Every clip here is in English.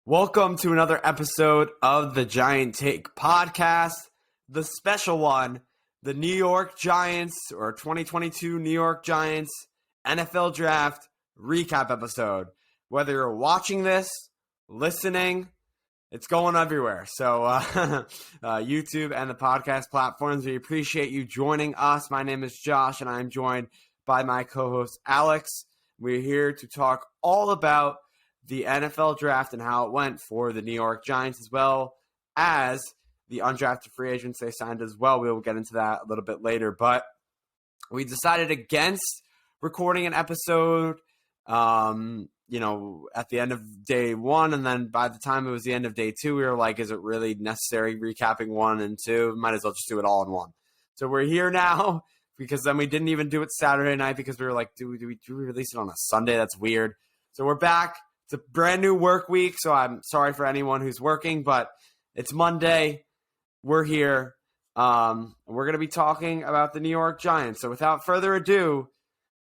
Welcome to another episode of the Giant Take podcast, the special one, the New York Giants or 2022 New York Giants NFL Draft recap episode. Whether you're watching this, listening, it's going everywhere. So YouTube and the podcast platforms, we appreciate you joining us. My name is Josh and I'm joined by my co-host Alex. We're here to talk all about the NFL draft and how it went for the New York Giants, as well as the undrafted free agents they signed as well. We will get into that a little bit later, but we decided against recording an episode, at the end of day one. And then by the time it was the end of day two, we were like, is it really necessary recapping 1 and 2? Might as well just do it all in one. So we're here now because then we didn't even do it Saturday night because we were like, do we release it on a Sunday? That's weird. So we're back. It's a brand new work week, so I'm sorry for anyone who's working, but it's Monday. We're here. We're going to be talking about the New York Giants. So without further ado,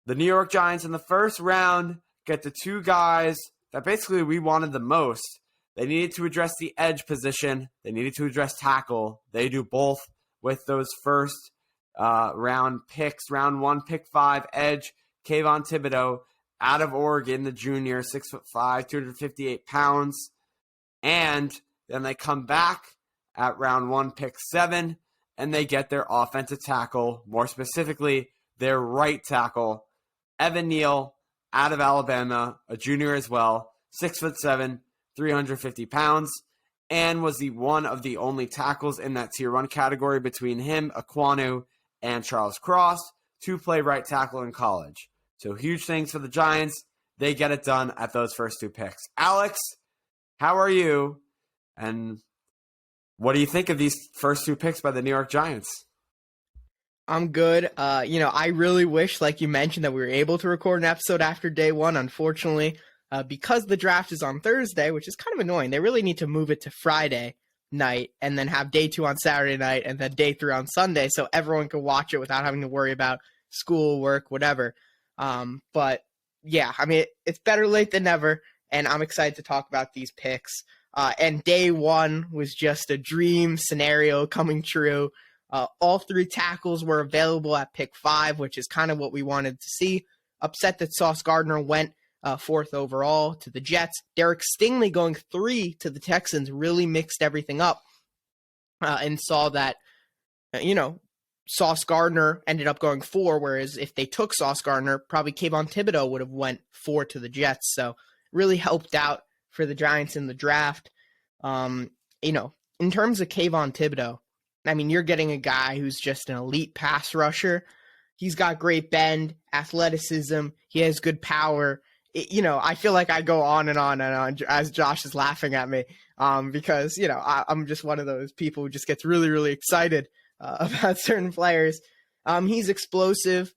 the New York Giants in the first round get the two guys that basically we wanted the most. They needed to address the edge position. They needed to address tackle. They do both with those first round picks. Round 1, pick 5, edge, Kayvon Thibodeau, out of Oregon, the junior, 6'5", 258 pounds. And then they come back at round 1, pick 7, and they get their offensive tackle, more specifically, their right tackle, Evan Neal, out of Alabama, a junior as well, 6'7", 350 pounds, and was one of the only tackles in that Tier 1 category between him, Aquanu, and Charles Cross to play right tackle in college. So huge things for the Giants. They get it done at those first 2 picks. Alex, how are you? And what do you think of these first 2 picks by the New York Giants? I'm good. I really wish, like you mentioned, that we were able to record an episode after day 1. Unfortunately, because the draft is on Thursday, which is kind of annoying, they really need to move it to Friday night and then have day 2 on Saturday night and then day 3 on Sunday so everyone can watch it without having to worry about school, work, whatever. But yeah, I mean, it's better late than never, and I'm excited to talk about these picks. And day 1 was just a dream scenario coming true. All 3 tackles were available at pick 5, which is kind of what we wanted to see. Upset that Sauce Gardner went 4th overall to the Jets. Derek Stingley going 3 to the Texans really mixed everything up and saw that, Sauce Gardner ended up going 4, whereas if they took Sauce Gardner, probably Kayvon Thibodeau would have went 4 to the Jets. So really helped out for the Giants in the draft. In terms of Kayvon Thibodeau, I mean, you're getting a guy who's just an elite pass rusher. He's got great bend, athleticism. He has good power. I feel like I go on and on and on as Josh is laughing at me because, I'm just one of those people who just gets really, really excited about certain players. He's explosive.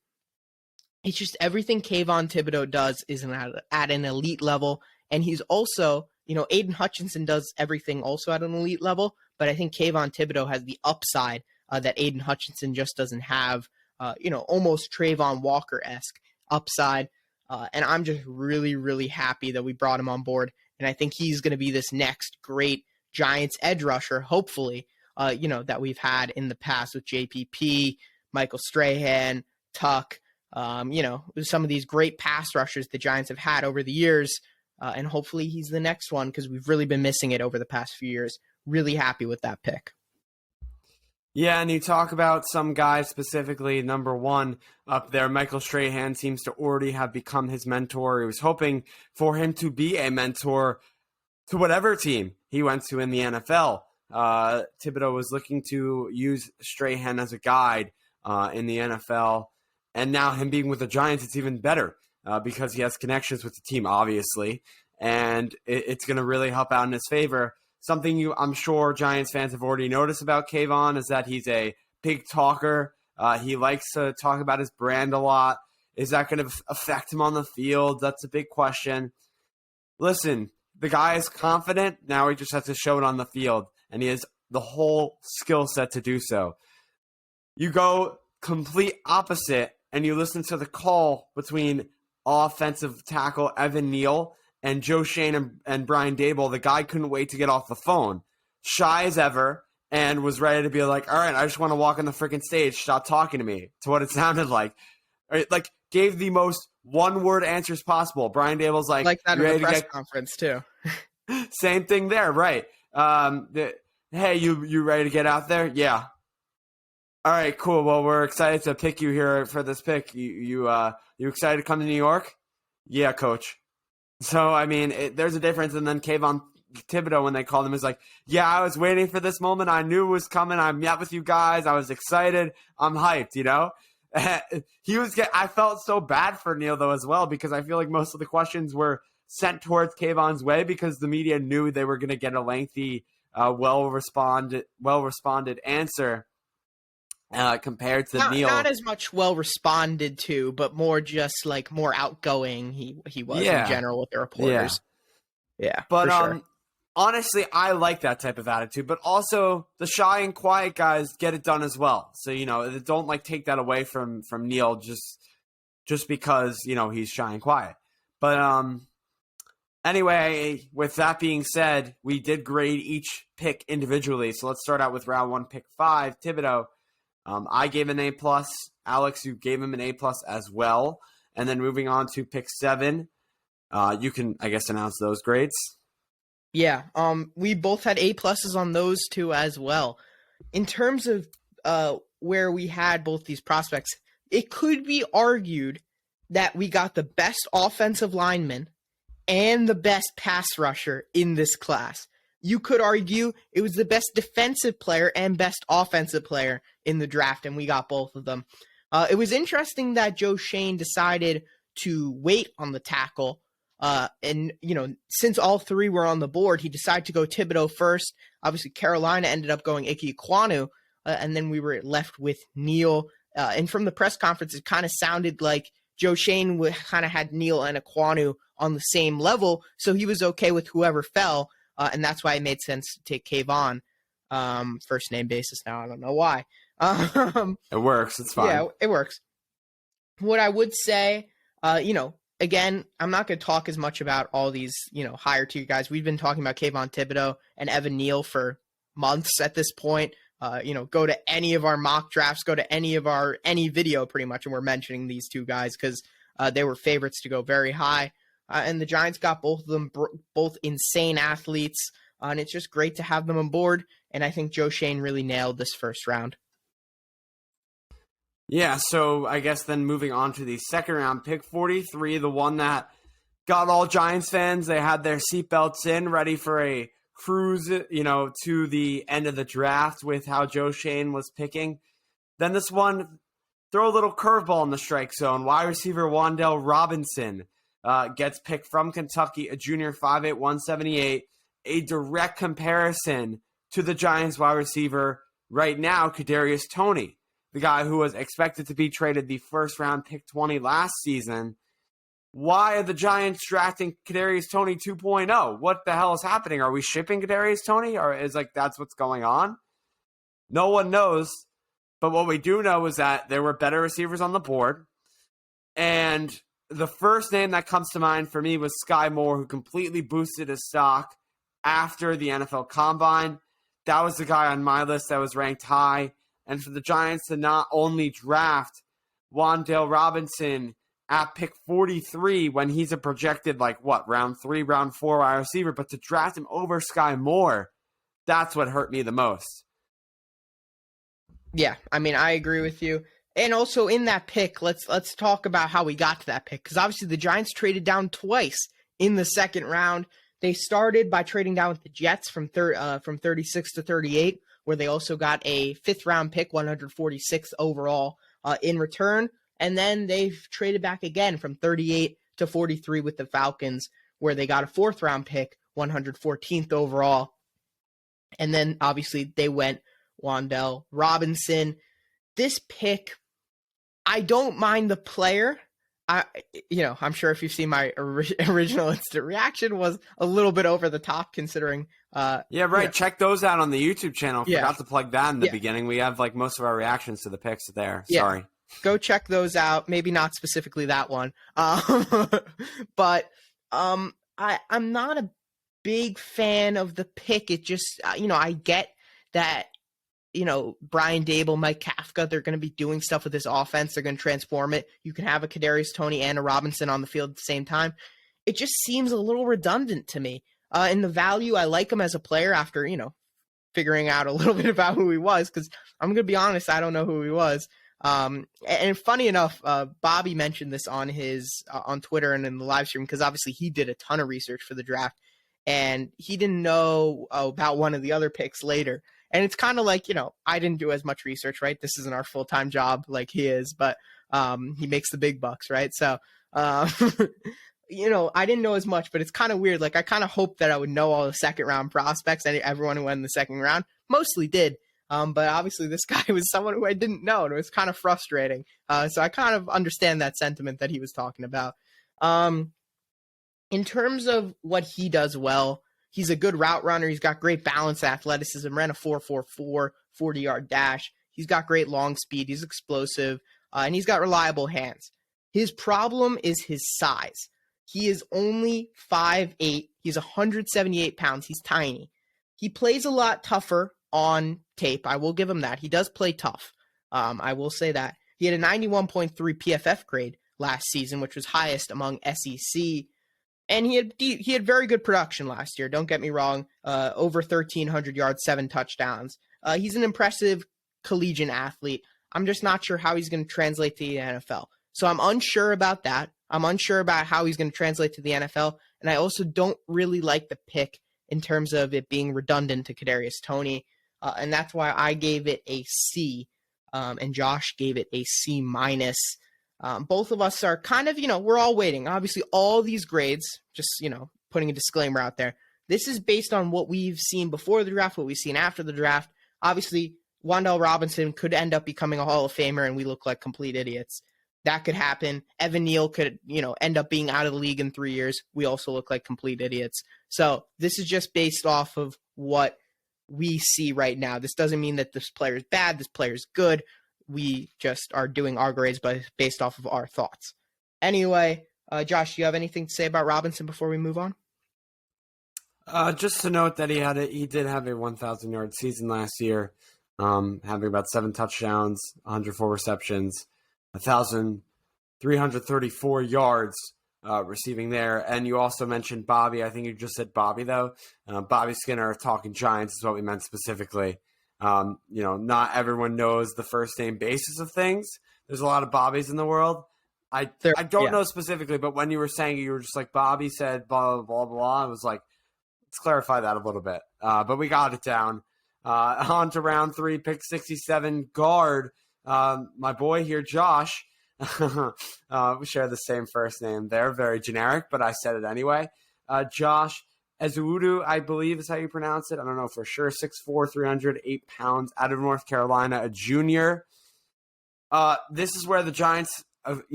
It's just everything Kayvon Thibodeau does is at an elite level. And he's also, Aiden Hutchinson does everything also at an elite level. But I think Kayvon Thibodeau has the upside that Aiden Hutchinson just doesn't have, almost Trayvon Walker-esque upside. And I'm just really, really happy that we brought him on board. And I think he's going to be this next great Giants edge rusher, hopefully, that we've had in the past with JPP, Michael Strahan, Tuck, some of these great pass rushers the Giants have had over the years. And hopefully he's the next one because we've really been missing it over the past few years. Really happy with that pick. Yeah, and you talk about some guys specifically, number 1 up there, Michael Strahan seems to already have become his mentor. He was hoping for him to be a mentor to whatever team he went to in the NFL. Thibodeau was looking to use Strahan as a guide in the NFL, and now him being with the Giants, it's even better because he has connections with the team, obviously, and it's going to really help out in his favor. Something I'm sure Giants fans have already noticed about Kayvon is that he's a big talker. He likes to talk about his brand a lot. Is that going to affect him on the field? That's a big question. Listen, the guy is confident. Now he just has to show it on the field, and he has the whole skill set to do so. You go complete opposite, and you listen to the call between offensive tackle Evan Neal and Joe Shane and Brian Dable, the guy couldn't wait to get off the phone, shy as ever, and was ready to be like, all right, I just want to walk on the freaking stage. Stop talking to me, to what it sounded like. Like, gave the most one-word answers possible. Brian Dable's like that in the press conference, too. Same thing there, right. Hey, you ready to get out there? Yeah. All right, cool. Well, we're excited to pick you here for this pick. You excited to come to New York? Yeah, coach. So, I mean, there's a difference. And then Kayvon Thibodeau, when they called him, is like, yeah, I was waiting for this moment. I knew it was coming. I met with you guys. I was excited. I'm hyped, you know? I felt so bad for Neil, though, as well, because I feel like most of the questions were sent towards Kayvon's way because the media knew they were going to get a lengthy, well-responded answer compared to Neil. Not as much well-responded to, but more just like more outgoing he was in general with the reporters. Yeah, but sure. Honestly, I like that type of attitude, but also the shy and quiet guys get it done as well. So, don't like take that away from Neil just because, he's shy and quiet. But anyway, with that being said, we did grade each pick individually. So let's start out with round 1, pick 5, Thibodeau. I gave an A+. Alex, you gave him an A+ as well. And then moving on to pick 7, you can, I guess, announce those grades. Yeah, we both had A+ on those two as well. In terms of where we had both these prospects, it could be argued that we got the best offensive lineman and the best pass rusher in this class. You could argue it was the best defensive player and best offensive player in the draft, and we got both of them. It was interesting that Joe Shane decided to wait on the tackle. And, since all three were on the board, he decided to go Thibodeau first. Obviously, Carolina ended up going Ike Ekwonu, and then we were left with Neil. And from the press conference, it kind of sounded like Joe Shane kind of had Neil and Ekwonu on the same level, so he was okay with whoever fell, and that's why it made sense to take Kayvon first name basis now. I don't know why. It works. It's fine. Yeah, it works. What I would say, again, I'm not going to talk as much about all these, higher tier guys. We've been talking about Kayvon Thibodeau and Evan Neal for months at this point. Go to any of our mock drafts, go to any video pretty much, and we're mentioning these two guys because they were favorites to go very high. And the Giants got both of them, both insane athletes, and it's just great to have them on board. And I think Joe Shane really nailed this first round. Yeah, so I guess then moving on to the second round, pick 43, the one that got all Giants fans. They had their seatbelts in, ready for a cruise, to the end of the draft with how Joe Shane was picking. Then this one, throw a little curveball in the strike zone. Wide receiver Wan'Dale Robinson gets picked from Kentucky, a junior, 5'8", 178, a direct comparison to the Giants wide receiver right now, Kadarius Toney, the guy who was expected to be traded the first round pick 20 last season. Why are the Giants drafting Kadarius Toney 2.0? What the hell is happening? Are we shipping Kadarius Toney? Or is that's what's going on? No one knows. But what we do know is that there were better receivers on the board. And the first name that comes to mind for me was Skye Moore, who completely boosted his stock after the NFL Combine. That was the guy on my list that was ranked high. And for the Giants to not only draft Wan'Dale Robinson at pick 43 when he's a projected, round 3, round 4 wide receiver, but to draft him over Skye Moore, that's what hurt me the most. Yeah, I mean, I agree with you. And also in that pick, let's talk about how we got to that pick, because obviously the Giants traded down twice in the second round. They started by trading down with the Jets from 36 to 38, where they also got a 5th-round pick, 146th overall in return. And then they've traded back again from 38 to 43 with the Falcons, where they got a 4th-round pick, 114th overall. And then, obviously, they went Wan'Dale Robinson. This pick, I don't mind the player. I'm sure if you've seen my original instant reaction was a little bit over the top considering. Yeah, right. Yeah. Check those out on the YouTube channel. Forgot to plug that in the beginning. We have most of our reactions to the picks there. Yeah. Sorry. Go check those out. Maybe not specifically that one. But I'm not a big fan of the pick. It just, I get that, Brian Dable, Mike Kafka, they're going to be doing stuff with this offense. They're going to transform it. You can have a Kadarius Toney and a Robinson on the field at the same time. It just seems a little redundant to me. In the value, I like him as a player after, figuring out a little bit about who he was, because I'm going to be honest, I don't know who he was. And funny enough, Bobby mentioned this on his on Twitter and in the live stream, because obviously he did a ton of research for the draft, and he didn't know about one of the other picks later. And it's kind of like, I didn't do as much research, right? This isn't our full-time job like he is, but he makes the big bucks, right? So, I didn't know as much, but it's kind of weird. Like, I kind of hoped that I would know all the second-round prospects, and everyone who went in the second round mostly did. But obviously this guy was someone who I didn't know, and it was kind of frustrating. So I kind of understand that sentiment that he was talking about. In terms of what he does well, he's a good route runner. He's got great balance, athleticism, ran a 4.44 40-yard dash. He's got great long speed. He's explosive, and he's got reliable hands. His problem is his size. He is only 5'8". He's 178 pounds. He's tiny. He plays a lot tougher on tape. I will give him that. He does play tough. I will say that. He had a 91.3 PFF grade last season, which was highest among SEC. And he had very good production last year. Don't get me wrong. Over 1,300 yards, 7 touchdowns. He's an impressive collegiate athlete. I'm just not sure how he's going to translate to the NFL. So I'm unsure about that. I'm unsure about how he's going to translate to the NFL. And I also don't really like the pick in terms of it being redundant to Kadarius Toney. And that's why I gave it a C, and Josh gave it a C-. Both of us are kind of, we're all waiting. Obviously, all these grades, just, putting a disclaimer out there, this is based on what we've seen before the draft, what we've seen after the draft. Obviously, Wan'Dale Robinson could end up becoming a Hall of Famer, and we look like complete idiots. That could happen. Evan Neal could, end up being out of the league in 3 years. We also look like complete idiots. So this is just based off of what we see right now. This doesn't mean that this player is bad. This player is good. We just are doing our grades based off of our thoughts. Anyway, Josh, do you have anything to say about Robinson before we move on? Just to note that he did have a 1,000-yard season last year, having about 7 touchdowns, 104 receptions, 1,334 yards receiving there. And you also mentioned Bobby. I think you just said Bobby, though. Bobby Skinner of Talking Giants is what we meant specifically. Not everyone knows the first name basis of things. There's a lot of Bobbies in the world. I don't know specifically, but when you were saying, you were just like, Bobby said blah, blah, blah, blah. I was like, let's clarify that a little bit. But we got it down. On to round 3, pick 67, guard. My boy here, Josh. We share the same first name there. Very generic, but I said it anyway. Josh Ezeudu, I believe is how you pronounce it. I don't know for sure. 6'4", 308 pounds, out of North Carolina, a junior. This is where the Giants,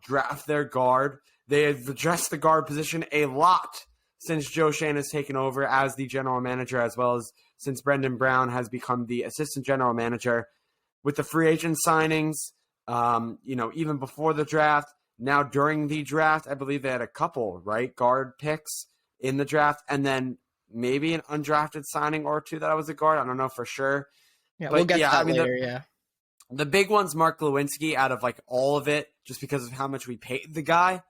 draft their guard. They have addressed the guard position a lot since Joe Schoen has taken over as the general manager, as well as since Brendan Brown has become the assistant general manager. With the free agent signings, even before the draft, now during the draft, I believe they had a couple, right, guard picks in the draft, and then maybe an undrafted signing or two that was a guard. I don't know for sure. Yeah, but we'll get to that later, The big one's Mark Lewinsky out of all of it, just because of how much we paid the guy.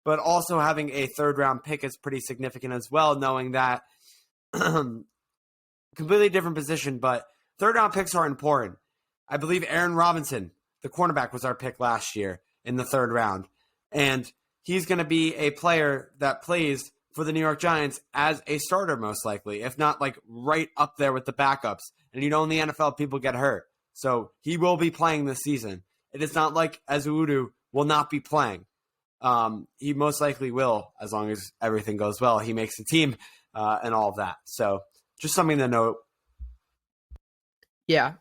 But also having a third-round pick is pretty significant as well, knowing that completely different position, but third-round picks are important. I believe Aaron Robinson, the cornerback, was our pick last year in the third round. And he's going to be a player that plays for the New York Giants as a starter, most likely, if not right up there with the backups. And in the NFL, people get hurt. So he will be playing this season. It is not like Ezeudu will not be playing. He most likely will, as long as everything goes well. He makes the team and all of that. So just something to note. Yeah.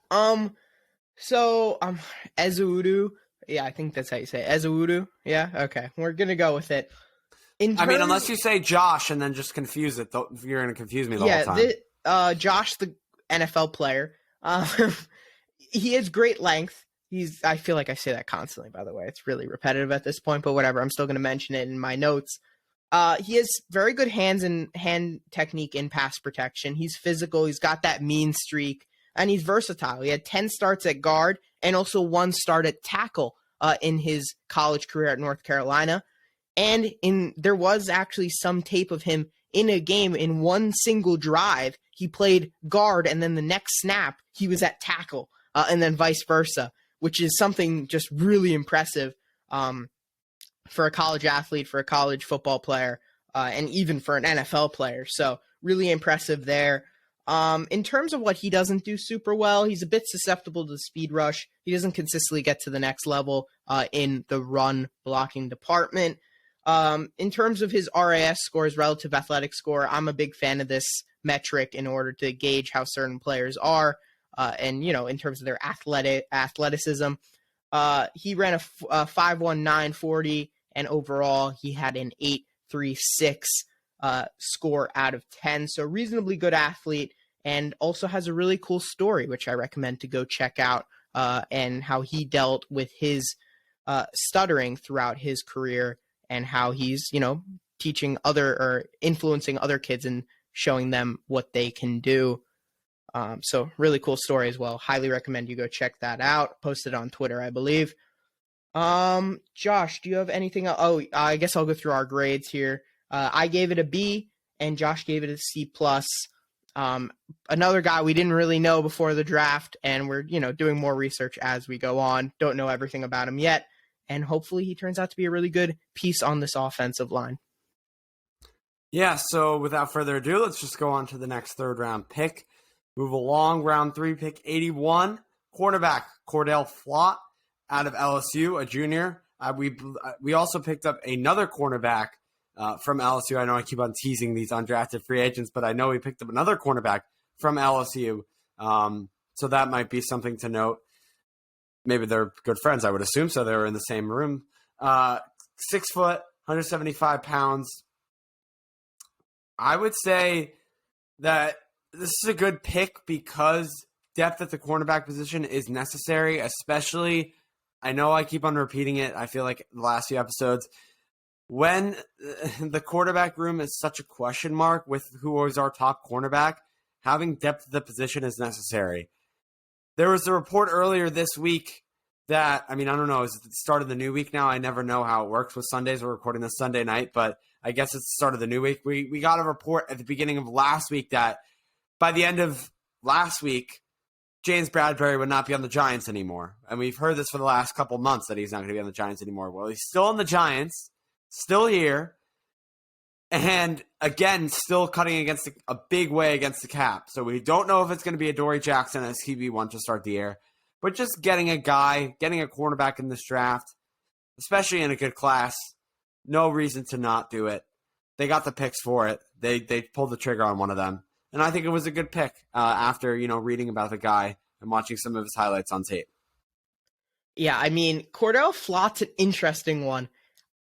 Ezeudu. Yeah, I think that's how you say it. Ezeudu. Yeah. Okay. We're going to go with it. Unless you say Josh and then just confuse it, you're going to confuse me the whole time. Josh, the NFL player, he has great length. I feel like I say that constantly, by the way. It's really repetitive at this point, but whatever. I'm still going to mention it in my notes. He has very good hand technique in pass protection. He's physical. He's got that mean streak, and he's versatile. He had 10 starts at guard and also 1 start at tackle in his college career at North Carolina. And there was actually some tape of him in a game in one single drive. He played guard, and then the next snap, he was at tackle, and then vice versa, which is something just really impressive for a college athlete, for a college football player, and even for an NFL player. So really impressive there. In terms of what he doesn't do super well, he's a bit susceptible to the speed rush. He doesn't consistently get to the next level in the run blocking department. In terms of his RAS score, his relative athletic score, I'm a big fan of this metric in order to gauge how certain players are. And, in terms of their athleticism, he ran a 5.1940, and overall he had an 8.36 score out of 10. So reasonably good athlete, and also has a really cool story, which I recommend to go check out, and how he dealt with his stuttering throughout his career, and how he's, teaching or influencing other kids and showing them what they can do. So really cool story as well. Highly recommend you go check that out. Posted on Twitter, I believe. Josh, do you have anything else? Oh, I guess I'll go through our grades here. I gave it a B, and Josh gave it a C+. Another guy we didn't really know before the draft, and we're, doing more research as we go on. Don't know everything about him yet. And hopefully he turns out to be a really good piece on this offensive line. Yeah, so without further ado, let's just go on to the next third-round pick. Move along, round 3, pick 81, cornerback Cordell Flott out of LSU, a junior. We also picked up another cornerback from LSU. I know I keep on teasing these undrafted free agents, but I know we picked up another cornerback from LSU. So that might be something to note. Maybe they're good friends, I would assume, so they were in the same room. 6 foot, 175 pounds. I would say that this is a good pick because depth at the cornerback position is necessary, especially, I know I keep on repeating it, I feel like the last few episodes, when the quarterback room is such a question mark with who is our top cornerback, having depth at the position is necessary. There was a report earlier this week that, I don't know, is it the start of the new week now? I never know how it works with Sundays. We're recording this Sunday night, but I guess it's the start of the new week. We got a report at the beginning of last week that by the end of last week, James Bradbury would not be on the Giants anymore. And we've heard this for the last couple months that he's not going to be on the Giants anymore. Well, he's still on the Giants, still here, and again, still cutting against a big way against the cap. So we don't know if it's going to be Adoree Jackson as QB1 to start the year. But just getting a cornerback in this draft, especially in a good class, no reason to not do it. They got the picks for it. They pulled the trigger on one of them. And I think it was a good pick after, reading about the guy and watching some of his highlights on tape. Yeah, Cordell Flott's an interesting one.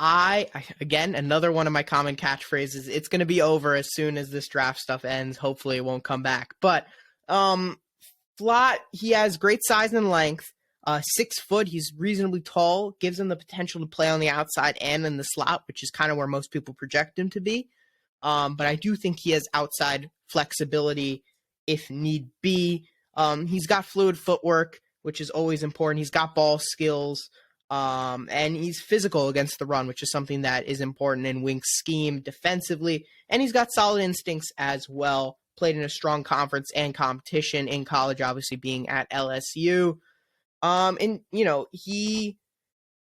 Again, another one of my common catchphrases, it's going to be over as soon as this draft stuff ends. Hopefully it won't come back. But Flott, he has great size and length. 6 foot, he's reasonably tall, gives him the potential to play on the outside and in the slot, which is kind of where most people project him to be. But I do think he has outside flexibility if need be. He's got fluid footwork, which is always important. He's got ball skills, and he's physical against the run, which is something that is important in Wink's scheme defensively. And he's got solid instincts as well. Played in a strong conference and competition in college, obviously being at LSU. He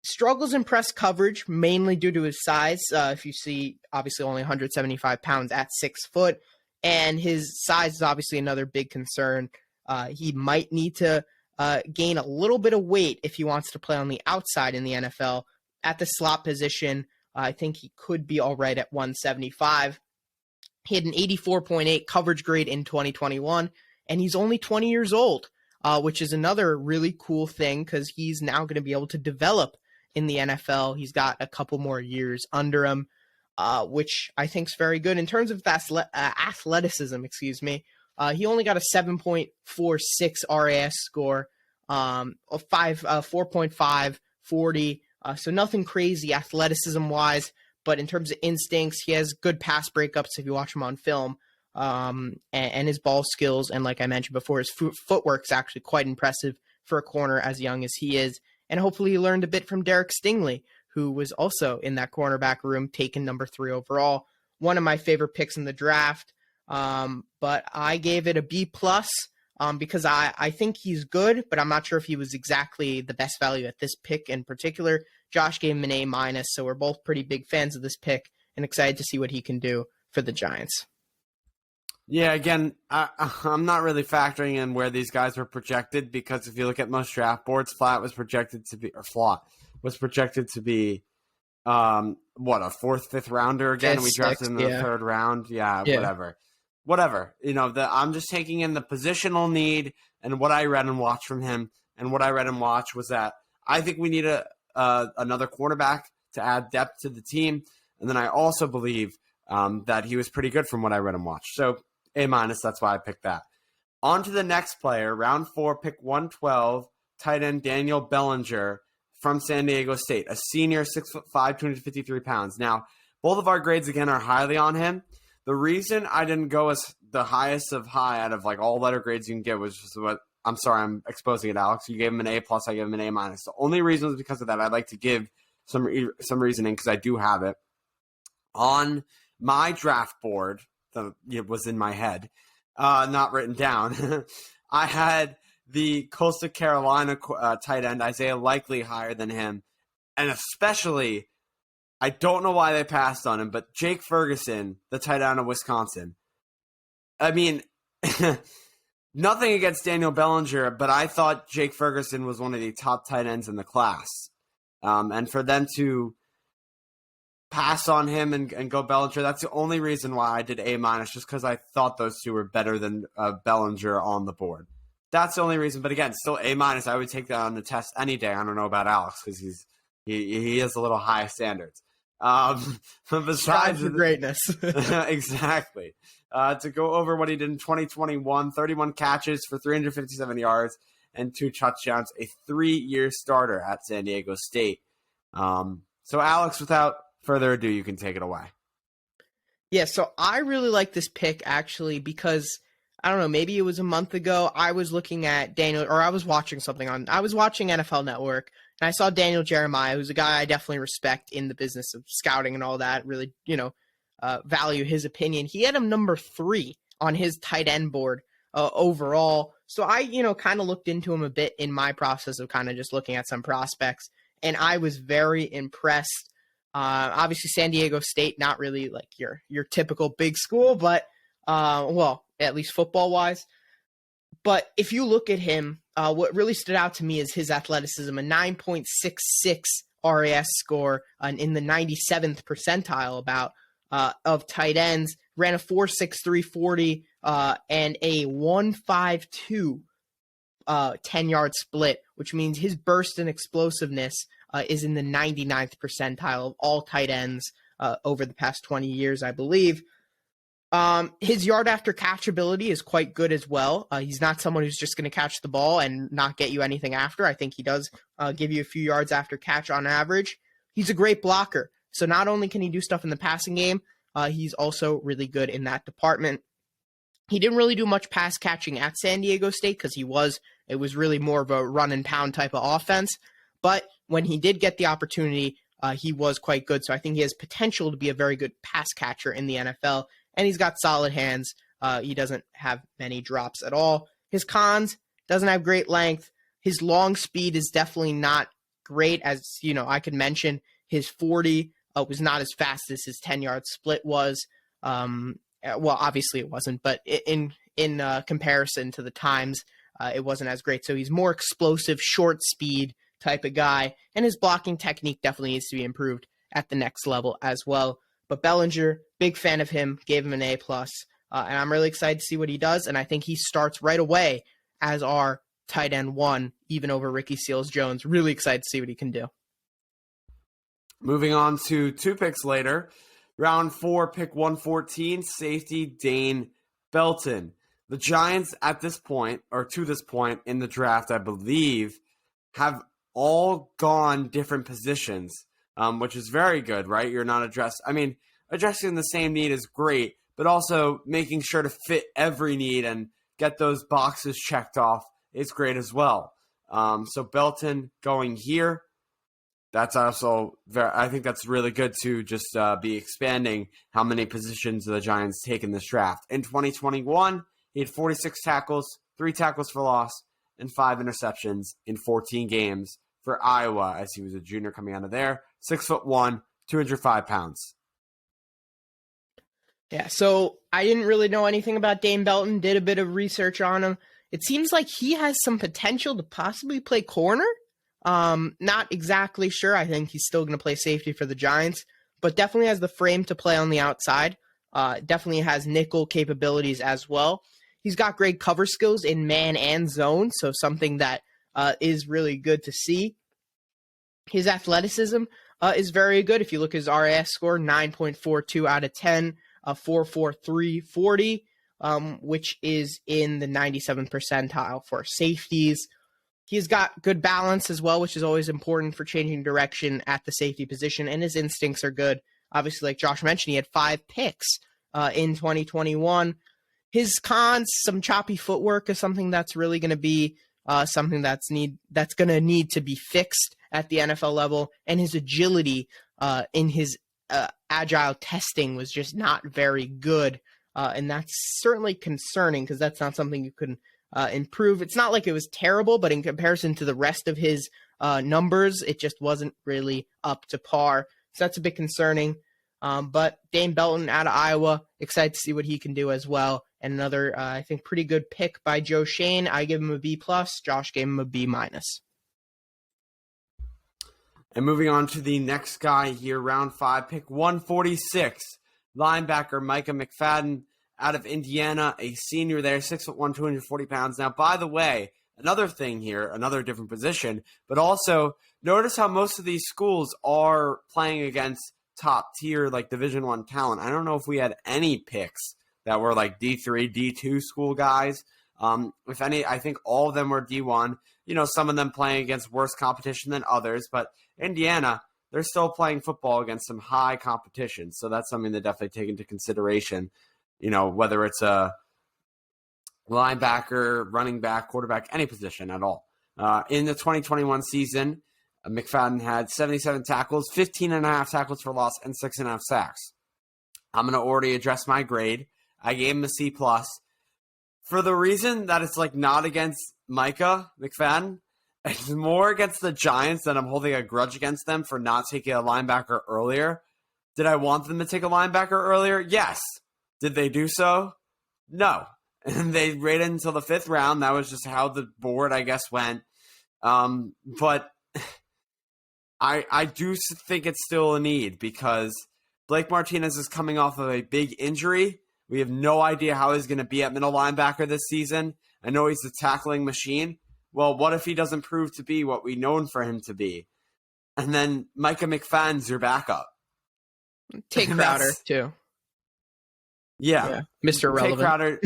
struggles in press coverage, mainly due to his size. If you see, obviously only 175 pounds at 6 foot, and his size is obviously another big concern. He might need to gain a little bit of weight if he wants to play on the outside in the NFL. At the slot position, I think he could be all right at 175. He had an 84.8 coverage grade in 2021, and he's only 20 years old, which is another really cool thing because he's now going to be able to develop in the NFL. He's got a couple more years under him, which I think is very good. In terms of athleticism, he only got a 7.46 RAS score, 4.5 40, so nothing crazy athleticism-wise, but in terms of instincts, he has good pass breakups if you watch him on film. And his ball skills, and like I mentioned before, his footwork is actually quite impressive for a corner as young as he is. And hopefully he learned a bit from Derek Stingley, who was also in that cornerback room, taken number 3 overall. One of my favorite picks in the draft, but I gave it a B+, because I think he's good, but I'm not sure if he was exactly the best value at this pick in particular. Josh gave him an A-, so we're both pretty big fans of this pick and excited to see what he can do for the Giants. Yeah, again, I'm not really factoring in where these guys were projected, because if you look at most draft boards, Flat was projected to be a 4th, 5th rounder again, and we drafted him in the 3rd round. Yeah, whatever. I'm just taking in the positional need and what I read and watched from him. And what I read and watched was that I think we need another cornerback to add depth to the team, and then I also believe that he was pretty good from what I read and watched. So A-, that's why I picked that. On to the next player, round 4, pick 112, tight end Daniel Bellinger from San Diego State, a senior, 6'5", 253 pounds. Now, both of our grades, again, are highly on him. The reason I didn't go as the highest of high out of like all letter grades you can get was just what – I'm sorry, I'm exposing it, Alex. You gave him an A+, I gave him an A-. The only reason was because of that. I'd like to give some reasoning because I do have it. On my draft board, it was in my head, not written down, I had the Coastal Carolina tight end, Isaiah Likely, higher than him. And especially, I don't know why they passed on him, but Jake Ferguson, the tight end of Wisconsin. I mean, nothing against Daniel Bellinger, but I thought Jake Ferguson was one of the top tight ends in the class. And for them to pass on him and go Bellinger, that's the only reason why I did A-, just because I thought those two were better than Bellinger on the board. That's the only reason. But again, still A-. I would take that on the test any day. I don't know about Alex because he has a little high standards. Besides the greatness. Exactly. To go over what he did in 2021, 31 catches for 357 yards and 2 touchdowns, a 3-year starter at San Diego State. So Alex, without further ado, you can take it away. Yeah, so I really like this pick actually because I don't know, maybe it was a month ago, I was looking at I was watching NFL Network, and I saw Daniel Jeremiah, who's a guy I definitely respect in the business of scouting and all that, really, value his opinion. He had him number 3 on his tight end board overall. So I, kind of looked into him a bit in my process of kind of just looking at some prospects, and I was very impressed. Obviously, San Diego State, not really like your typical big school, but at least football-wise. But if you look at him, what really stood out to me is his athleticism, a 9.66 RAS score in the 97th percentile of tight ends, ran a 4.63 40 and a 1.52 10-yard split, which means his burst and explosiveness is in the 99th percentile of all tight ends over the past 20 years, I believe. His yard after catch ability is quite good as well. He's not someone who's just going to catch the ball and not get you anything after. I think he does give you a few yards after catch on average. He's a great blocker. So not only can he do stuff in the passing game, he's also really good in that department. He didn't really do much pass catching at San Diego State because it was really more of a run and pound type of offense. But when he did get the opportunity, he was quite good. So I think he has potential to be a very good pass catcher in the NFL. And he's got solid hands. He doesn't have many drops at all. His cons, doesn't have great length. His long speed is definitely not great. As I could mention, his 40 was not as fast as his 10-yard split was. Well, obviously it wasn't, but in comparison to the times, it wasn't as great. So he's more explosive, short speed type of guy. And his blocking technique definitely needs to be improved at the next level as well. But Bellinger, big fan of him, gave him an A+. And I'm really excited to see what he does. And I think he starts right away as our tight end 1, even over Ricky Seals-Jones. Really excited to see what he can do. Moving on to 2 picks later. Round 4, pick 114, safety Dane Belton. The Giants at this point, or to this point in the draft, I believe, have all gone different positions. which is very good, right? You're not addressing the same need is great, but also making sure to fit every need and get those boxes checked off is great as well. So Belton going here, that's also I think that's really good to just be expanding how many positions the Giants take in this draft. In 2021, he had 46 tackles, 3 tackles for loss, and 5 interceptions in 14 games for Iowa as he was a junior coming out of there. 6'1", 205 pounds. Yeah, so I didn't really know anything about Dane Belton, did a bit of research on him. It seems like he has some potential to possibly play corner. Not exactly sure. I think he's still going to play safety for the Giants, but definitely has the frame to play on the outside. Definitely has nickel capabilities as well. He's got great cover skills in man and zone, so something that is really good to see. His athleticism is very good. If you look at his RAS score, 9.42 out of 10, 4.43 40, which is in the 97th percentile for safeties. He's got good balance as well, which is always important for changing direction at the safety position, and his instincts are good. Obviously, like Josh mentioned, he had 5 picks in 2021. His cons, some choppy footwork is something that's really going to be something that's going to need to be fixed at the NFL level, and his agility in his agile testing was just not very good, and that's certainly concerning because that's not something you can improve. It's not like it was terrible, but in comparison to the rest of his numbers, it just wasn't really up to par. So that's a bit concerning. But Dane Belton out of Iowa, excited to see what he can do as well. And another, I think, pretty good pick by Joe Schoen. I give him a B+. Josh gave him a B-. And moving on to the next guy here, round 5, pick 146, linebacker Micah Mcfadden out of Indiana, a senior there, 6'1", 240 pounds. Now, by the way, another thing here, another different position, but also notice how most of these schools are playing against top tier, like Division I talent. I don't know if we had any picks that were like D3, D2 school guys. If any, I think all of them were D1. Some of them playing against worse competition than others, but Indiana, they're still playing football against some high competition. So that's something to definitely take into consideration, whether it's a linebacker, running back, quarterback, any position at all. In the 2021 season, Mcfadden had 77 tackles, 15.5 tackles for loss, and 6.5 sacks. I'm going to already address my grade. I gave him a C+. For the reason that it's not against Micah Mcfadden, it's more against the Giants that I'm holding a grudge against them for not taking a linebacker earlier. Did I want them to take a linebacker earlier? Yes. Did they do so? No. And they waited until the 5th round. That was just how the board, I guess, went. But I do think it's still a need because Blake Martinez is coming off of a big injury. We have no idea how he's going to be at middle linebacker this season. I know he's a tackling machine. Well, what if he doesn't prove to be what we known for him to be? And then Micah Mcfadden's your backup. Take Crowder, too. Yeah. Mr. Irrelevant. Take Crowder,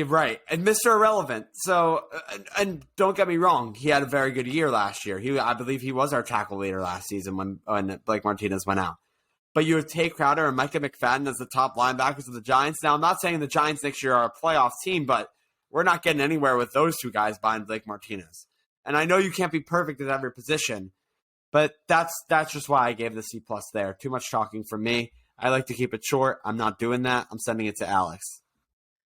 right. And Mr. Irrelevant. So, and don't get me wrong, he had a very good year last year. I believe he was our tackle leader last season when Blake Martinez went out. But you have Tate Crowder and Micah Mcfadden as the top linebackers of the Giants. Now, I'm not saying the Giants next year are a playoff team, but we're not getting anywhere with those two guys behind Blake Martinez. And I know you can't be perfect at every position, but that's just why I gave the C+ there. Too much talking from me. I like to keep it short. I'm not doing that. I'm sending it to Alex.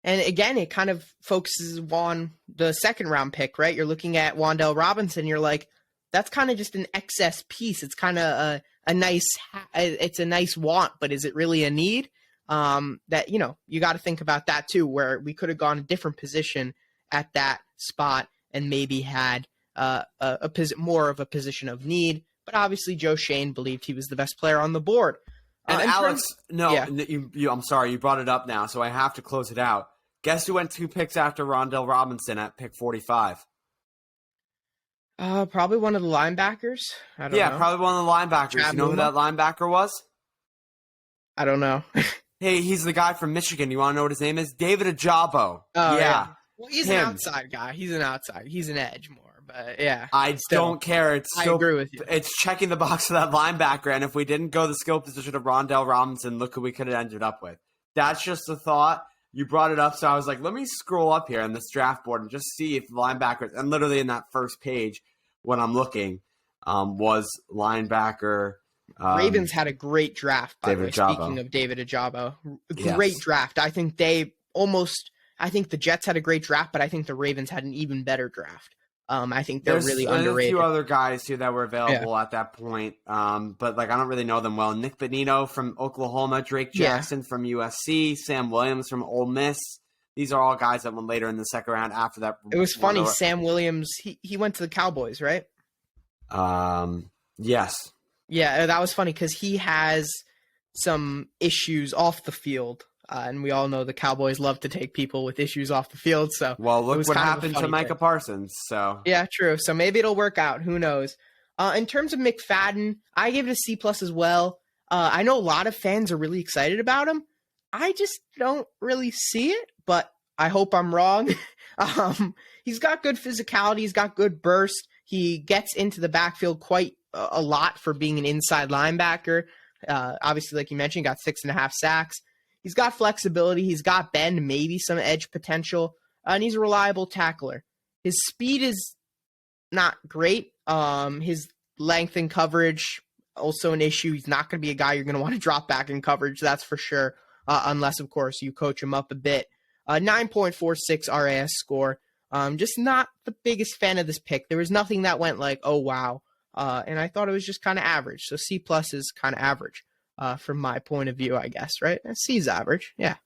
And again, it kind of focuses on the 2nd round pick, right? You're looking at Wan'Dale Robinson. You're like, that's kind of just an excess piece. It's kind of a nice want, but is it really a need? That, you got to think about that too, where we could have gone a different position at that spot and maybe had more of a position of need. But obviously Joe Schoen believed he was the best player on the board. And Alex, I'm sorry, you brought it up now, so I have to close it out. Guess who went 2 picks after Wan'Dale Robinson at pick 45? Probably one of the linebackers. I don't know. Probably one of the linebackers. You know who that linebacker was? I don't know. Hey, he's the guy from Michigan. You want to know what his name is? David Ajabo. Oh, yeah. Well, he's an outside guy. He's an outside. He's an edge more. but yeah. I don't care. It's I still, agree with you. It's checking the box for that linebacker, and if we didn't go the skill position of Rondell Robinson, look who we could have ended up with. That's just a thought. You brought it up, so I was like, let me scroll up here in this draft board and just see if linebackers, and literally in that first page when I'm looking, was linebacker. Ravens had a great draft, by the way, David Ojabo. speaking of David Ojabo. Yes. Great draft. I think I think the Jets had a great draft, but I think the Ravens had an even better draft. I think they're really underrated. There's a few other guys too that were available at that point, but like I don't really know them well. Nick Bonino from Oklahoma, Drake Jackson from USC, Sam Williams from Ole Miss. These are all guys that went later in the second round after that. It was funny. Sam Williams, he went to the Cowboys, right? Yes. Yeah, that was funny because he has some issues off the field. And we all know the Cowboys love to take people with issues off the field. So well, look what happened to Micah Parsons. So yeah, true. So maybe it'll work out. Who knows? In terms of Mcfadden, I gave it a C+ as well. I know a lot of fans are really excited about him. I just don't really see it, but I hope I'm wrong. He's got good physicality. He's got good burst. He gets into the backfield quite a lot for being an inside linebacker. Obviously, like you mentioned, got 6.5 sacks. He's got flexibility. He's got bend, maybe some edge potential, and he's a reliable tackler. His speed is not great. His length and coverage, also an issue. He's not going to be a guy you're going to want to drop back in coverage, that's for sure, unless, of course, you coach him up a bit. 9.46 RAS score. Just not the biggest fan of this pick. There was nothing that went like, oh, wow. And I thought it was just kind of average. So C+ is kind of average. From my point of view, I guess, right? C's average, yeah.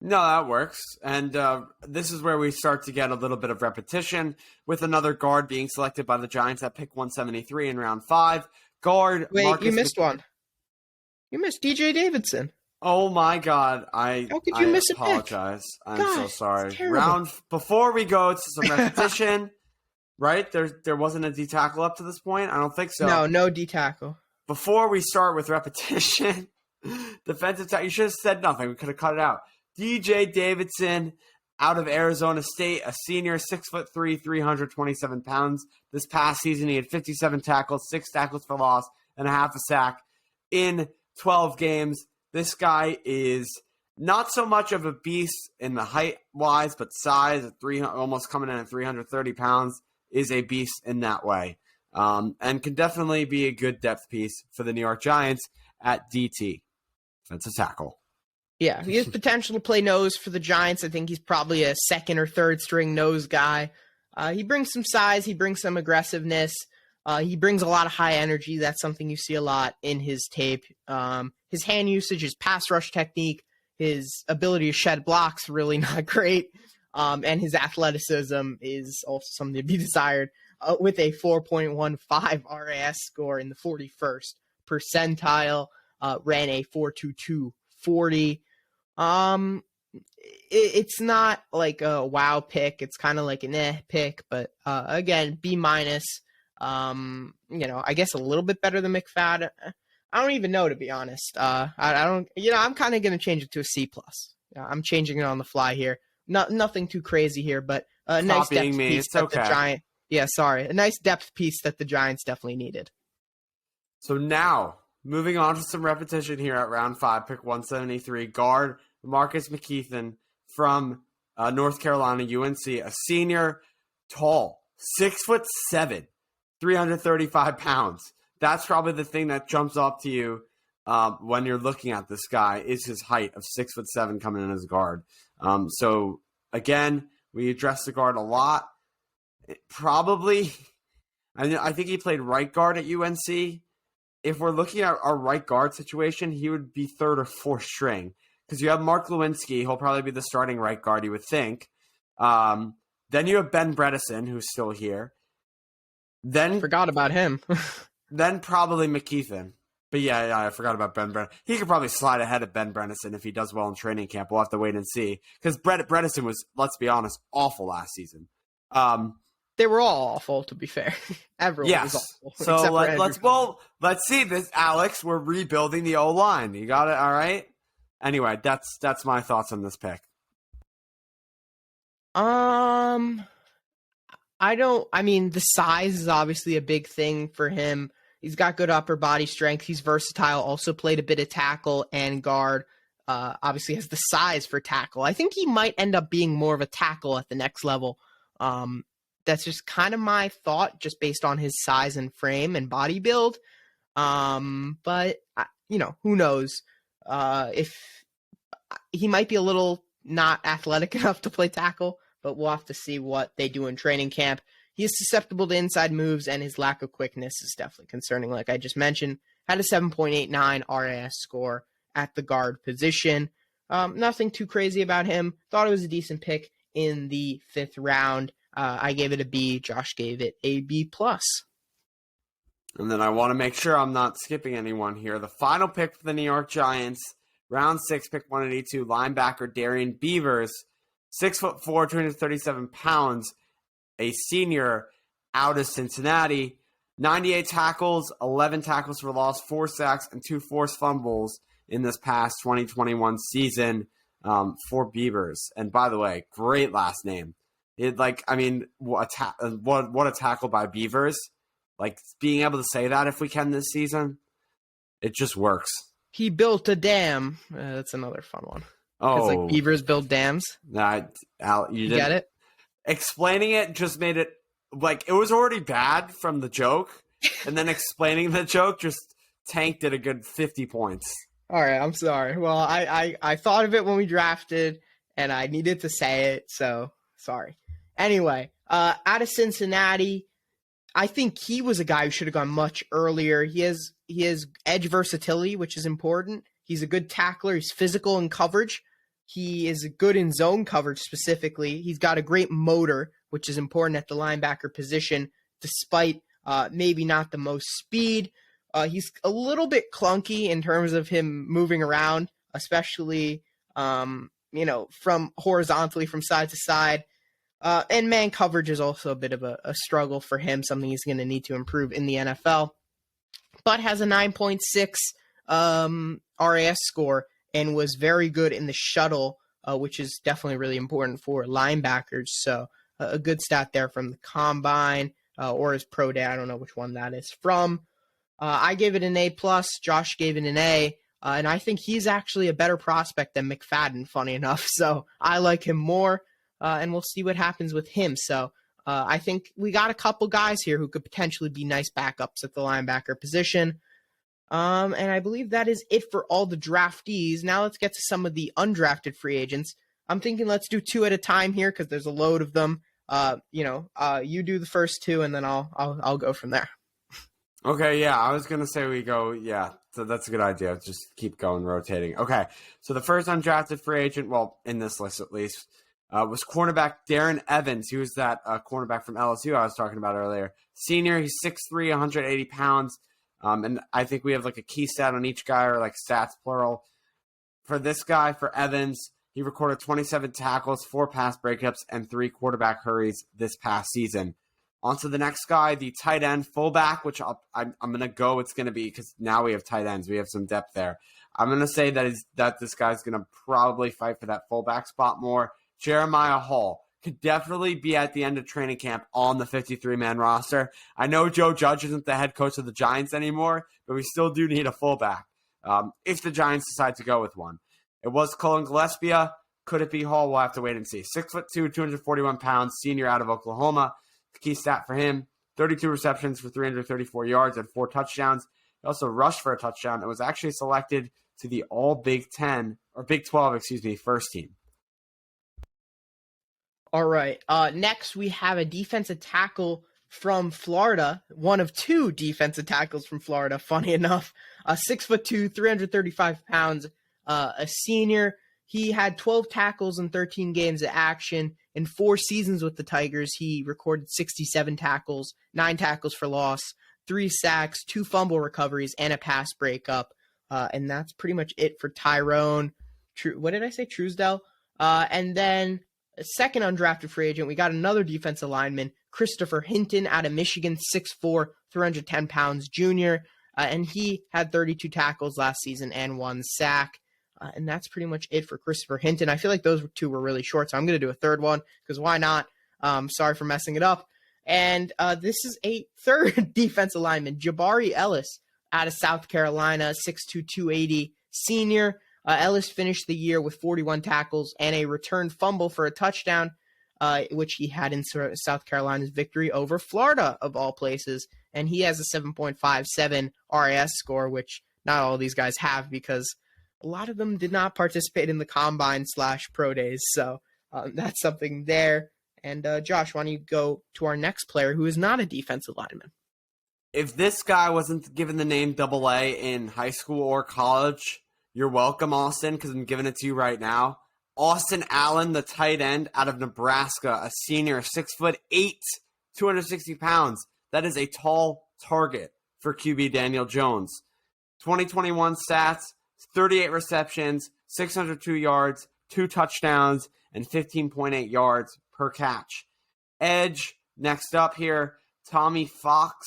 No, that works. And this is where we start to get a little bit of repetition with another guard being selected by the Giants at pick 173 in round 5. Guard. Wait, Marcus you missed one. You missed DJ Davidson. Oh my God! How could you miss apologize. A pick? I'm so sorry. It's Before we go to some repetition, right? There wasn't a D tackle up to this point. I don't think so. No D tackle. Before we start with repetition, defensive tackle, you should have said nothing. We could have cut it out. DJ Davidson out of Arizona State, a senior, 6'3", 327 pounds. This past season, he had 57 tackles, 6 tackles for loss, and a half a sack in 12 games. This guy is not so much of a beast in the height-wise, but size, almost coming in at 330 pounds, is a beast in that way. And can definitely be a good depth piece for the New York Giants at DT, defensive tackle. Yeah, he has potential to play nose for the Giants. I think he's probably a second or third string nose guy. He brings some size. He brings some aggressiveness. He brings a lot of high energy. That's something you see a lot in his tape. His hand usage, his pass rush technique, his ability to shed blocks, really not great. And his athleticism is also something to be desired. With a 4.15 RAS score in the 41st percentile, ran a 4.22 40. It's not like a wow pick. It's kind of like an pick, but again, B-. I guess a little bit better than Mcfadden. I don't even know, to be honest. I don't. I'm kind of going to change it to a C+. I'm changing it on the fly here. Nothing too crazy here, but a nice depth piece that the Giant. Yeah, sorry. A nice depth piece that the Giants definitely needed. So now, moving on to some repetition here at round 5, pick 173, guard Marcus Mckeithen from North Carolina, UNC, a senior, tall, 6'7", 335 pounds. That's probably the thing that jumps off to you when you're looking at this guy is his height of 6'7" coming in as a guard. So again, we address the guard a lot. Probably, I think he played right guard at UNC. If we're looking at our right guard situation, he would be third or fourth string because you have Mark Lewinsky. He'll probably be the starting right guard, you would think. Then you have Ben Bredesen, who's still here. Then forgot about him. Then probably Mckeithen. But yeah, I forgot about Ben Bredesen. He could probably slide ahead of Ben Bredesen if he does well in training camp. We'll have to wait and see because Bredesen was, let's be honest, awful last season. They were all awful, to be fair. Everyone was awful. So let's see this, Alex. We're rebuilding the O-line. You got it, all right? Anyway, that's my thoughts on this pick. I The size is obviously a big thing for him. He's got good upper body strength. He's versatile, also played a bit of tackle and guard. Obviously has the size for tackle. I think he might end up being more of a tackle at the next level. That's just kind of my thought, just based on his size and frame and body build. But who knows? If he might be a little not athletic enough to play tackle, but we'll have to see what they do in training camp. He is susceptible to inside moves, and his lack of quickness is definitely concerning, like I just mentioned. Had a 7.89 RAS score at the guard position. Nothing too crazy about him. Thought it was a decent pick in the 5th round. I gave it a B. Josh gave it a B+. And then I want to make sure I'm not skipping anyone here. The final pick for the New York Giants, round 6, pick 182, linebacker Darian Beavers, 6'4", 237 pounds, a senior out of Cincinnati, 98 tackles, 11 tackles for loss, 4 sacks, and 2 forced fumbles in this past 2021 season for Beavers. And by the way, great last name. What a tackle by Beavers. Like, being able to say that if we can this season, it just works. He built a dam. That's another fun one. Oh, like Beavers build dams. You get it? Explaining it just made it like it was already bad from the joke, and then explaining the joke just tanked it a good 50 points. All right, I'm sorry. Well, I thought of it when we drafted, and I needed to say it, so sorry. Anyway, out of Cincinnati, I think he was a guy who should have gone much earlier. He has edge versatility, which is important. He's a good tackler. He's physical in coverage. He is good in zone coverage specifically. He's got a great motor, which is important at the linebacker position, despite maybe not the most speed. He's a little bit clunky in terms of him moving around, especially from horizontally from side to side. And man coverage is also a bit of a struggle for him, something he's going to need to improve in the NFL. But has a 9.6 RAS score and was very good in the shuttle, which is definitely really important for linebackers. So a good stat there from the combine or his pro day. I don't know which one that is from. I gave it an A+. Josh gave it an A. And I think he's actually a better prospect than Mcfadden, funny enough. So I like him more. And we'll see what happens with him. So I think we got a couple guys here who could potentially be nice backups at the linebacker position. And I believe that is it for all the draftees. Now let's get to some of the undrafted free agents. I'm thinking let's do 2 at a time here because there's a load of them. You do the first 2, and then I'll go from there. Okay, yeah, I was gonna say we go. Yeah, so that's a good idea. Just keep going, rotating. Okay, so the first undrafted free agent, well, in this list at least, was cornerback Darren Evans. He was that cornerback from LSU I was talking about earlier. Senior, he's 6'3", 180 pounds. And I think we have like a key stat on each guy, or like stats plural. For this guy, for Evans, he recorded 27 tackles, 4 pass breakups, and 3 quarterback hurries this past season. On to the next guy, the tight end fullback, which I'm going to go it's going to be because now we have tight ends. We have some depth there. I'm going to say that this guy's going to probably fight for that fullback spot more. Jeremiah Hall could definitely be at the end of training camp on the 53-man roster. I know Joe Judge isn't the head coach of the Giants anymore, but we still do need a fullback if the Giants decide to go with one. It was Cullen Gillespie. Could it be Hall? We'll have to wait and see. 6'2", 241 pounds, senior out of Oklahoma. The key stat for him, 32 receptions for 334 yards and 4 touchdowns. He also rushed for a touchdown and was actually selected to the All Big 12, first team. All right. Next, we have a defensive tackle from Florida. One of 2 defensive tackles from Florida, funny enough. 6'2", 335 pounds, a senior. He had 12 tackles in 13 games of action. In 4 seasons with the Tigers, he recorded 67 tackles, 9 tackles for loss, 3 sacks, 2 fumble recoveries, and a pass breakup. And that's pretty much it for Tyrone. Truesdell? And then a second undrafted free agent, we got another defensive lineman, Christopher Hinton out of Michigan, 6'4", 310 pounds junior. And he had 32 tackles last season and 1 sack. And that's pretty much it for Christopher Hinton. I feel like those 2 were really short, so I'm going to do a third one because why not? Sorry for messing it up. And this is a third defensive lineman, Jabari Ellis, out of South Carolina, 6'2", 280 senior. Ellis finished the year with 41 tackles and a returned fumble for a touchdown, which he had in South Carolina's victory over Florida, of all places. And he has a 7.57 RAS score, which not all these guys have because a lot of them did not participate in the combine/pro days. So that's something there. And Josh, why don't you go to our next player who is not a defensive lineman? If this guy wasn't given the name Double A in high school or college, you're welcome, Austin, because I'm giving it to you right now. Austin Allen, the tight end out of Nebraska, a senior, 6'8", 260 pounds. That is a tall target for QB Daniel Jones. 2021 stats, 38 receptions, 602 yards, 2 touchdowns, and 15.8 yards per catch. Edge, next up here, Tomon Fox,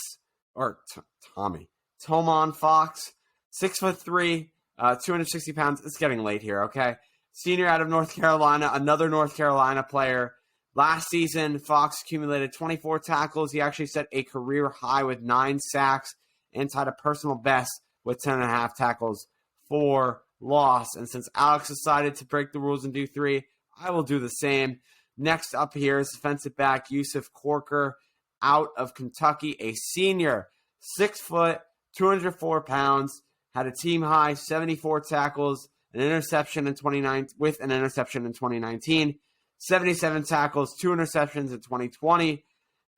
6'3", 260 pounds. It's getting late here, okay? Senior out of North Carolina, another North Carolina player. Last season, Fox accumulated 24 tackles. He actually set a career high with 9 sacks and tied a personal best with 10.5 tackles for loss. And since Alex decided to break the rules and do 3, I will do the same. Next up here is defensive back Yousef Corker out of Kentucky, a senior, 6 foot, 204 pounds, had a team high 74 tackles, an interception in 2019, 77 tackles, 2 interceptions in 2020,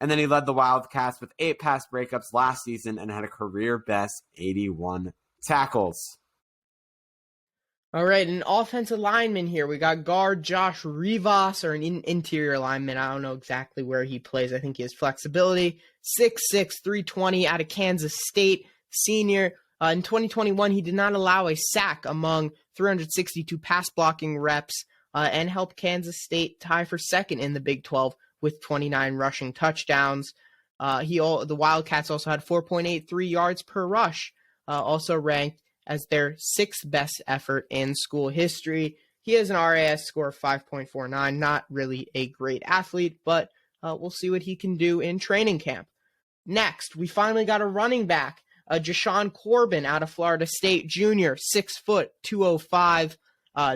and then he led the Wildcats with 8 pass breakups last season and had a career best 81 tackles. All right, an offensive lineman here. We got guard Josh Rivas, or an interior lineman. I don't know exactly where he plays. I think he has flexibility. 6'6", 320 out of Kansas State, senior. In 2021, he did not allow a sack among 362 pass blocking reps and helped Kansas State tie for second in the Big 12 with 29 rushing touchdowns. The Wildcats also had 4.83 yards per rush, also ranked as their 6th best effort in school history. He has an RAS score of 5.49, not really a great athlete, but we'll see what he can do in training camp. Next, we finally got a running back, Desean Corbin out of Florida State, junior, 6 foot, 205.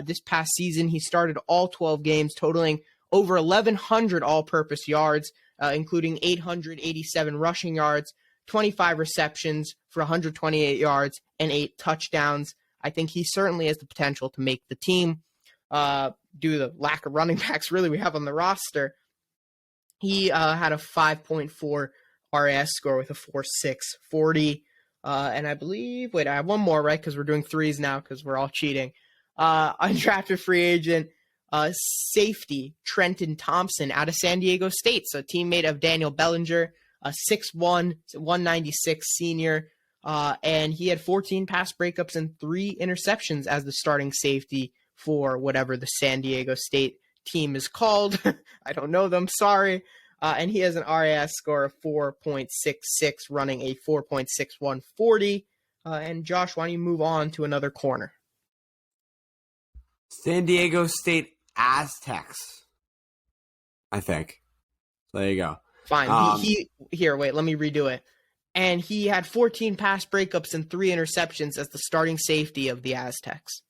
This past season, he started all 12 games, totaling over 1,100 all-purpose yards, including 887 rushing yards, 25 receptions for 128 yards, and 8 touchdowns. I think he certainly has the potential to make the team due to the lack of running backs really we have on the roster. He had a 5.4 RAS score with a 4.6 40. And I believe, I have one more, right? Because we're doing 3s now because we're all cheating. Undrafted free agent safety Trenton Thompson out of San Diego State. So teammate of Daniel Bellinger, a 6'1", 196 senior. And he had 14 pass breakups and 3 interceptions as the starting safety for whatever the San Diego State team is called. I don't know them, sorry. And he has an RAS score of 4.66, running a 4.61 40. And Josh, why don't you move on to another corner? San Diego State Aztecs, I think. So there you go. Fine. Let me redo it. And he had 14 pass breakups and 3 interceptions as the starting safety of the Aztecs.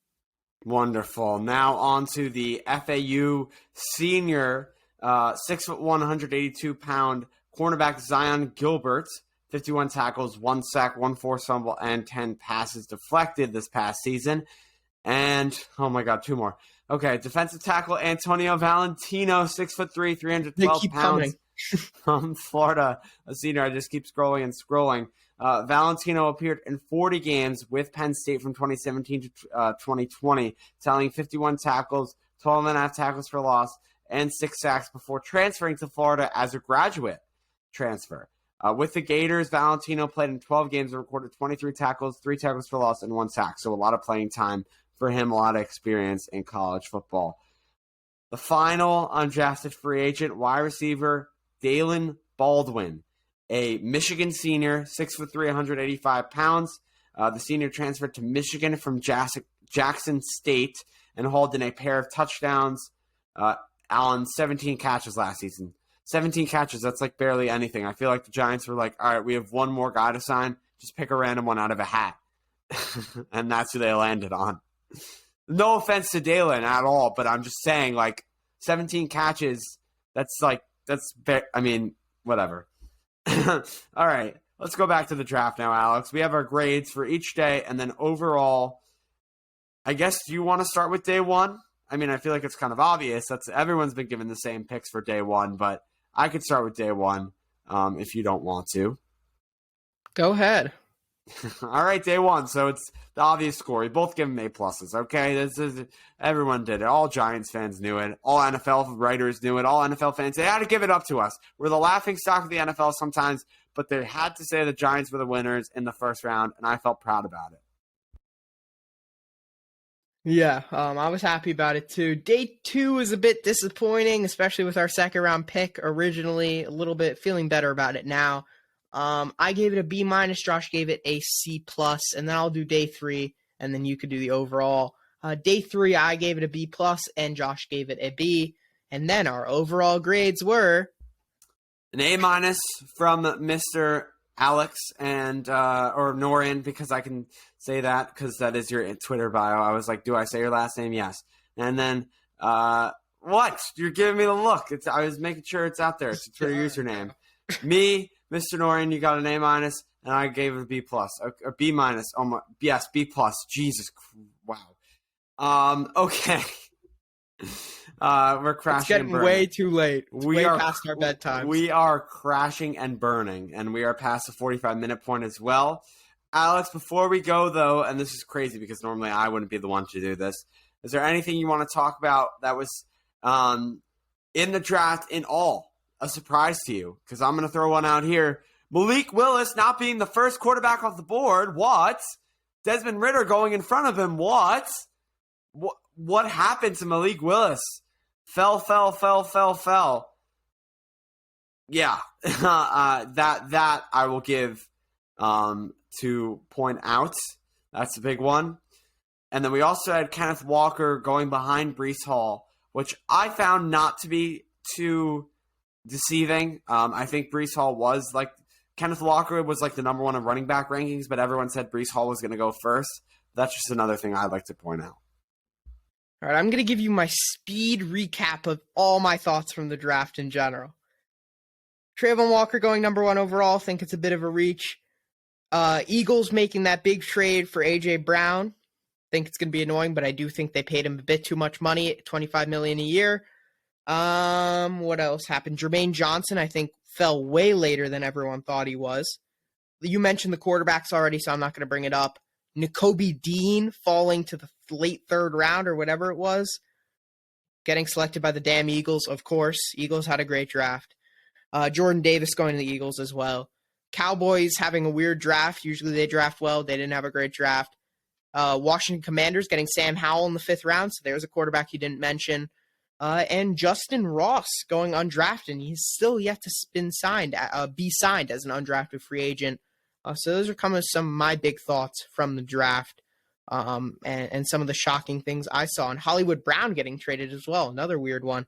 Wonderful. Now on to the FAU senior, 6'1", 182-pound cornerback Zion Gilbert, 51 tackles, 1 sack, 1 forced fumble, and 10 passes deflected this past season. And, oh my God, 2 more. Okay, defensive tackle Antonio Valentino, 6'3", 312 pounds from Florida, a senior. I just keep scrolling and scrolling. Valentino appeared in 40 games with Penn State from 2017 to 2020, tallying 51 tackles, 12.5 tackles for loss, and 6 sacks before transferring to Florida as a graduate transfer. With the Gators, Valentino played in 12 games and recorded 23 tackles, 3 tackles for loss, and 1 sack. So a lot of playing time for him, a lot of experience in college football. The final undrafted free agent, wide receiver Dalen Baldwin, a Michigan senior, 6'3", 185 pounds. The senior transferred to Michigan from Jackson State and hauled in a pair of touchdowns on 17 catches last season. 17 catches, that's like barely anything. I feel like the Giants were like, all right, we have one more guy to sign. Just pick a random one out of a hat. And that's who they landed on. No offense to Dalen at all, but I'm just saying, like, 17 catches, whatever. All right, let's go back to the draft now, Alex. We have our grades for each day, and then overall, I guess, do you want to start with day one? I mean, I feel like it's kind of obvious. Everyone's been given the same picks for day one, but I could start with day one if you don't want to. Go ahead. All right, day one. So it's the obvious score. We both give them A pluses. Okay, everyone did it. All Giants fans knew it. All NFL writers knew it. All NFL fans, they had to give it up to us. We're the laughing stock of the NFL sometimes, but they had to say the Giants were the winners in the first round, and I felt proud about it. Yeah, I was happy about it too. Day two was a bit disappointing, especially with our second round pick originally. A little bit feeling better about it now. I gave it a B minus. Josh gave it a C plus, and then I'll do day three, and then you could do the overall. Day three, I gave it a B plus, and Josh gave it a B, and then our overall grades were an A minus from Mr. Alex and or Norin, because I can say that because that is your Twitter bio. I was like, do I say your last name? Yes. And then what? You're giving me the look. I was making sure it's out there. It's a Twitter username. Me, Mr. Norin, you got an A minus, and I gave it a B plus, or B minus. Oh my, yes, B plus. Jesus, wow. Okay. We're crashing. It's getting way too late. It's way past our bedtime. We are crashing and burning, and we are past the 45-minute point as well. Alex, before we go, though, and this is crazy because normally I wouldn't be the one to do this, is there anything you want to talk about that was in the draft in all a surprise to you? Because I'm going to throw one out here. Malik Willis not being the first quarterback off the board. What? Desmond Ridder going in front of him. What? What happened to Malik Willis? Fell. Yeah, that I will give to point out. That's a big one. And then we also had Kenneth Walker going behind Breece Hall, which I found not to be too deceiving. I think Breece Hall was like, Kenneth Walker was like the number one in running back rankings, but everyone said Breece Hall was going to go first. That's just another thing I'd like to point out. All right, I'm going to give you my speed recap of all my thoughts from the draft in general. Kayvon Walker going number one overall. Think it's a bit of a reach. Eagles making that big trade for A.J. Brown. Think it's going to be annoying, but I do think they paid him a bit too much money, $25 million a year. What else happened? Jermaine Johnson, I think, fell way later than everyone thought he was. You mentioned the quarterbacks already, so I'm not going to bring it up. Nakobe Dean falling to the late third round or whatever it was. Getting selected by the damn Eagles, of course. Eagles had a great draft. Jordan Davis going to the Eagles as well. Cowboys having a weird draft. Usually they draft well. They didn't have a great draft. Washington Commanders getting Sam Howell in the fifth round. So there's a quarterback you didn't mention. And Justin Ross going undrafted. He's still yet to be signed as an undrafted free agent. So those are some of my big thoughts from the draft, and some of the shocking things I saw. And Hollywood Brown getting traded as well, another weird one.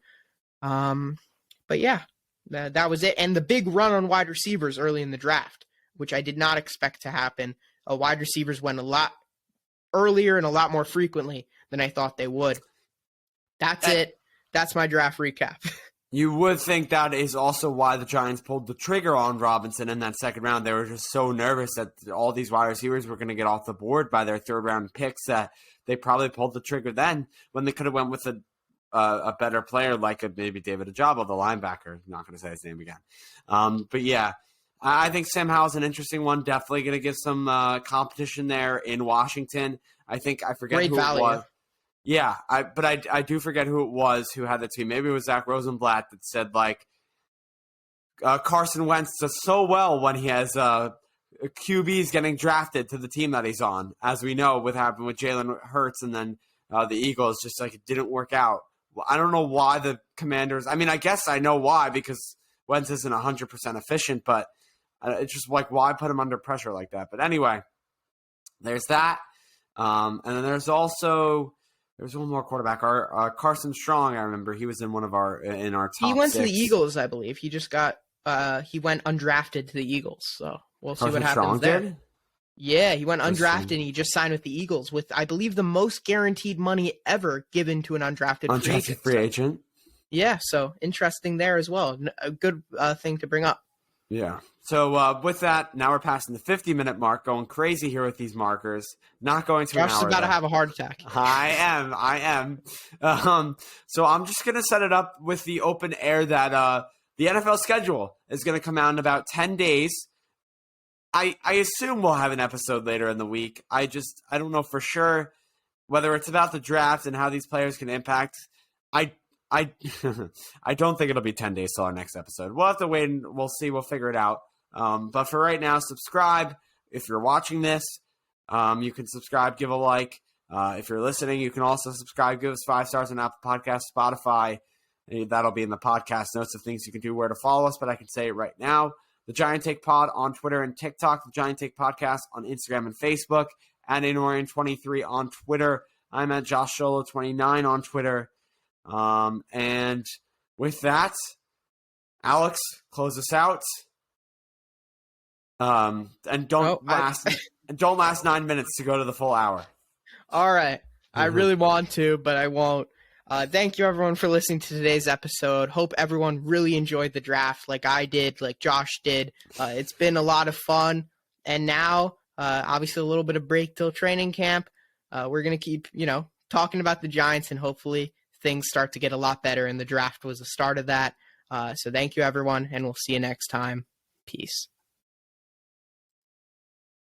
But yeah, that was it. And the big run on wide receivers early in the draft, which I did not expect to happen. Wide receivers went a lot earlier and a lot more frequently than I thought they would. That's it. That's my draft recap. You would think that is also why the Giants pulled the trigger on Robinson in that second round. They were just so nervous that all these wide receivers were going to get off the board by their third-round picks that they probably pulled the trigger then when they could have went with a better player like maybe David Ojabo, the linebacker. I'm not going to say his name again. But yeah, I think Sam Howell's an interesting one. Definitely going to give some competition there in Washington. I forget Great who value. It was. Yeah, I do forget who it was who had the team. Maybe it was Zach Rosenblatt that said, like, Carson Wentz does so well when he has QBs getting drafted to the team that he's on. As we know, what happened with Jalen Hurts and then the Eagles, just like it didn't work out. Well, I don't know why the Commanders – I mean, I guess I know why because Wentz isn't 100% efficient, but it's just like why put him under pressure like that? But anyway, there's that. And then there's also There was one more quarterback. Our Carson Strong, I remember he was in one of our top. He went 6. to the Eagles, I believe. He just got he went undrafted to the Eagles. So we'll see Carson what happens Strong there. Did? Yeah, he went undrafted and he just signed with the Eagles with, I believe, the most guaranteed money ever given to an undrafted free agent. Yeah, so interesting there as well. A good thing to bring up. Yeah. So with that, now we're passing the 50-minute mark, going crazy here with these markers. Not going to Josh an hour. Is about to have a heart attack. I am. So I'm just going to set it up with the open air that the NFL schedule is going to come out in about 10 days. I assume we'll have an episode later in the week. I don't know for sure whether it's about the draft and how these players can impact. I don't think it'll be 10 days till our next episode. We'll have to wait and we'll see. We'll figure it out. But for right now, subscribe. If you're watching this, you can subscribe, give a like. If you're listening, you can also subscribe, give us 5 stars on Apple Podcasts, Spotify. That'll be in the podcast notes of things you can do where to follow us, but I can say it right now. The Giant Take Pod on Twitter and TikTok. The Giant Take Podcast on Instagram and Facebook. At Anorian23 on Twitter. I'm at Josh Sholo29 on Twitter. And with that, Alex, close us out. And don't last 9 minutes to go to the full hour. All right. I really want to, but I won't. Thank you, everyone, for listening to today's episode. Hope everyone really enjoyed the draft like I did, like Josh did. It's been a lot of fun. And now, obviously, a little bit of break till training camp. We're going to keep, talking about the Giants, and hopefully things start to get a lot better. And the draft was the start of that. So thank you, everyone, and we'll see you next time. Peace.